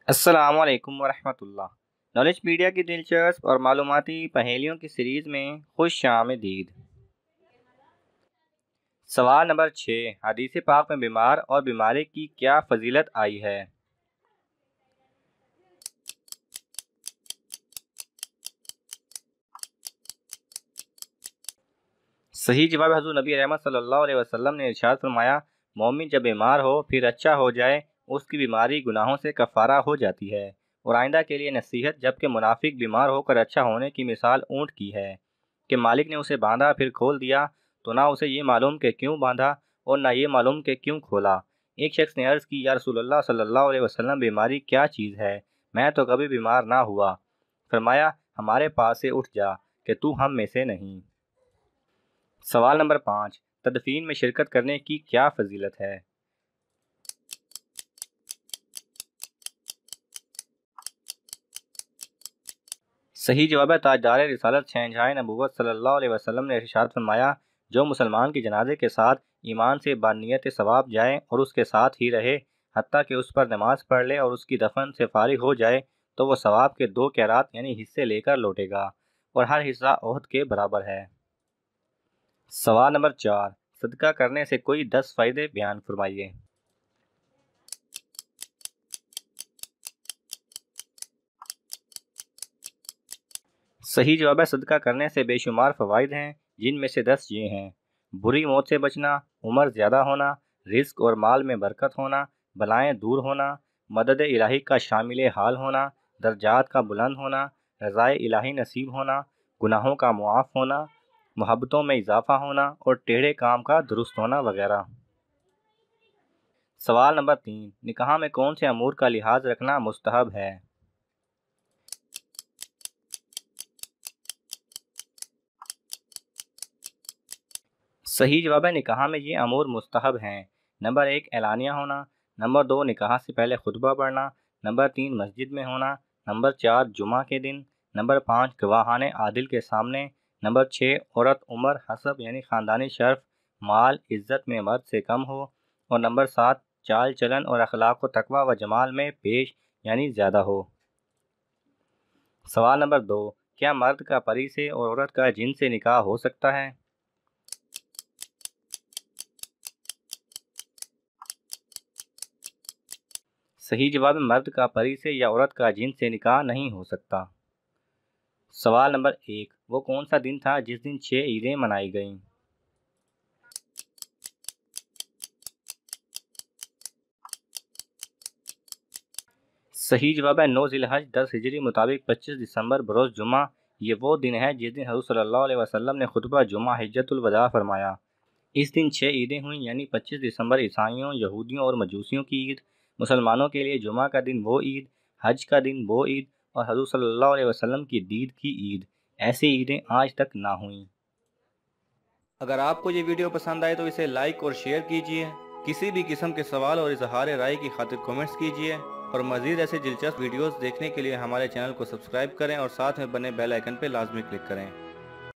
السلام علیکم ورحمۃ اللہ۔ نالج میڈیا کی دلچسپ اور معلوماتی پہیلیوں کی سیریز میں خوش آمدید۔ سوال نمبر 6، حدیث پاک میں بیمار اور بیماری کی کیا فضیلت آئی ہے؟ صحیح جواب ہے حضور نبی رحمت صلی اللہ علیہ وسلم نے ارشاد فرمایا، مومن جب بیمار ہو پھر اچھا ہو جائے، اس کی بیماری گناہوں سے کفارہ ہو جاتی ہے۔ اور آئندہ کے لیے نصیحت، جبکہ منافق بیمار ہو کر اچھا ہونے کی مثال اونٹ کی ہے کہ مالک نے اسے باندھا پھر کھول دیا تو نہ اسے یہ معلوم کہ کیوں باندھا اور نہ یہ معلوم کہ کیوں کھولا۔ ایک شخص نے عرض کی، یا رسول اللہ صلی اللہ علیہ وسلم، بیماری کیا چیز ہے؟ میں تو کبھی بیمار نہ ہوا۔ فرمایا، ہمارے پاس سے اٹھ جا کہ تو ہم میں سے نہیں۔ سوال نمبر 5، تدفین میں شرکت کرنے کی کیا فضیلت ہے؟ صحیح جواب ہے، تاجدار رسالت شہنشاہ نبوت صلی اللہ علیہ وسلم نے ارشاد فرمایا، جو مسلمان کی جنازے کے ساتھ ایمان سے بانیت ثواب جائے اور اس کے ساتھ ہی رہے حتیٰ کہ اس پر نماز پڑھ لے اور اس کی دفن سے فارغ ہو جائے تو وہ ثواب کے 2 قیرات یعنی حصے لے کر لوٹے گا، اور ہر حصہ احد کے برابر ہے۔ سوال نمبر 4، صدقہ کرنے سے کوئی 10 فائدے بیان فرمائیے۔ صحیح جواب ہے، صدقہ کرنے سے بے شمار فوائد ہیں، جن میں سے 10 یہ ہیں: بری موت سے بچنا، عمر زیادہ ہونا، رزق اور مال میں برکت ہونا، بلائیں دور ہونا، مدد الہی کا شامل حال ہونا، درجات کا بلند ہونا، رضائے الہی نصیب ہونا، گناہوں کا معاف ہونا، محبتوں میں اضافہ ہونا اور ٹیڑھے کام کا درست ہونا وغیرہ۔ سوال نمبر 3، نکاح میں کون سے امور کا لحاظ رکھنا مستحب ہے؟ صحیح جواب ہے، نکاح میں یہ امور مستحب ہیں: نمبر 1، اعلانیہ ہونا، نمبر 2، نکاح سے پہلے خطبہ پڑھنا، نمبر 3، مسجد میں ہونا، نمبر 4، جمعہ کے دن، نمبر 5، گواہان عادل کے سامنے، نمبر 6، عورت عمر، حسب یعنی خاندانی شرف، مال، عزت میں مرد سے کم ہو، اور نمبر 7، چال چلن اور اخلاق و تقوی و جمال میں پیش یعنی زیادہ ہو۔ سوال نمبر 2، کیا مرد کا پری سے اور عورت کا جن سے نکاح ہو سکتا ہے؟ صحیح جواب میں مرد کا پری سے یا عورت کا جن سے نکاح نہیں ہو سکتا۔ سوال نمبر 1، وہ کون سا دن تھا جس دن 6 عیدیں منائی گئیں؟ صحیح جواب ہے، 9 ذی الحج 10 ہجری مطابق 25 دسمبر بروز جمعہ، یہ وہ دن ہے جس دن حضور صلی اللہ علیہ وسلم نے خطبہ جمعہ حجۃ الوداع فرمایا۔ اس دن 6 عیدیں ہوئیں، یعنی 25 دسمبر عیسائیوں، یہودیوں اور مجوسیوں کی عید، مسلمانوں کے لیے جمعہ کا دن وہ عید، حج کا دن وہ عید، اور حضور صلی اللہ علیہ وسلم کی دید کی عید۔ ایسی عیدیں آج تک نہ ہوئیں۔ اگر آپ کو یہ ویڈیو پسند آئے تو اسے لائک اور شیئر کیجئے، کسی بھی قسم کے سوال اور اظہار رائے کی خاطر کومنٹس کیجئے، اور مزید ایسے دلچسپ ویڈیوز دیکھنے کے لیے ہمارے چینل کو سبسکرائب کریں اور ساتھ میں بنے بیل آئیکن پہ لازمی کلک کریں۔